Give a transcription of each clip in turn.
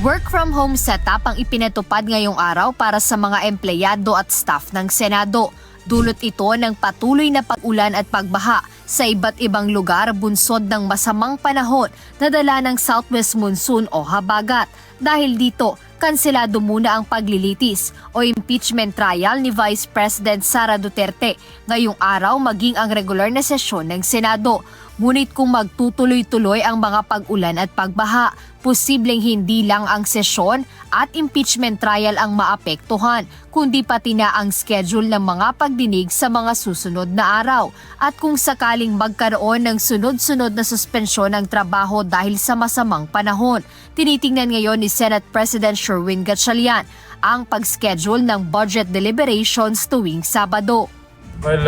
Work from home setup ang ipinatupad ngayong araw para sa mga empleyado at staff ng Senado. Dulot ito ng patuloy na pag-ulan at pagbaha sa iba't ibang lugar bunsod ng masamang panahon na dala ng southwest monsoon o habagat. Dahil dito, kanselado muna ang paglilitis o impeachment trial ni Vice President Sara Duterte ngayong araw maging ang regular na sesyon ng Senado. Ngunit kung magtutuloy-tuloy ang mga pag-ulan at pagbaha, posibleng hindi lang ang sesyon at impeachment trial ang maapektuhan, kundi pati na ang schedule ng mga pagdinig sa mga susunod na araw. At kung sakaling magkaroon ng sunod-sunod na suspensyon ng trabaho dahil sa masamang panahon, tinitingnan ngayon ni Senate President Sherwin Gatchalian ang pag-schedule ng budget deliberations tuwing Sabado. Well,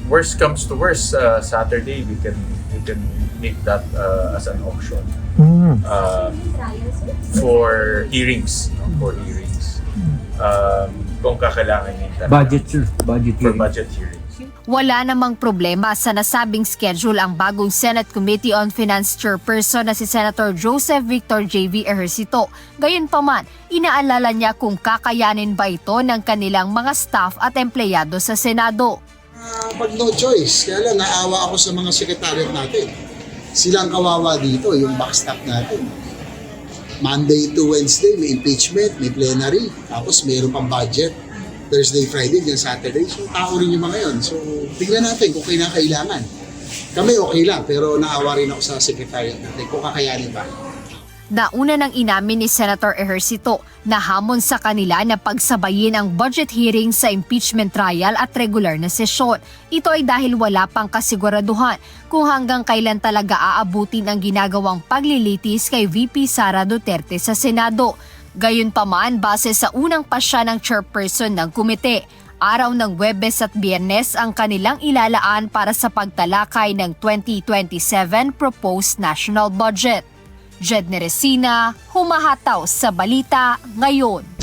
worst comes to worst, Saturday we can make that as an option for hearings, kung kakailangan talaga for budget hearings. Wala namang problema sa nasabing schedule ang bagong Senate Committee on Finance Chairperson na si Senator Joseph Victor J.V. Ejercito. Gayunpaman, inaalala niya kung kakayanin ba ito ng kanilang mga staff at empleyado sa Senado. Pag no choice, kaya lang naawa ako sa mga sekretariat natin. Silang kawawa dito, yung backstop natin. Monday to Wednesday, may impeachment, may plenary, tapos mayroon pang budget. Thursday, Friday, yung Saturday. So, tao rin yung mga yun. So, tingnan natin kung kailangan. Kami okay lang, pero naawa rin ako sa sekretariat natin kung kakayanin ba. Nauna nang inamin ni Senator Ejercito na hamon sa kanila na pagsabayin ang budget hearing sa impeachment trial at regular na sesyon. Ito ay dahil wala pang kasiguraduhan kung hanggang kailan talaga aabutin ang ginagawang paglilitis kay VP Sara Duterte sa Senado. Gayunpaman, base sa unang pasya ng chairperson ng komite, araw ng Huwebes at Biyernes ang kanilang ilalaan para sa pagtalakay ng 2027 proposed national budget. Jedne Resina, humahataw sa balita ngayon.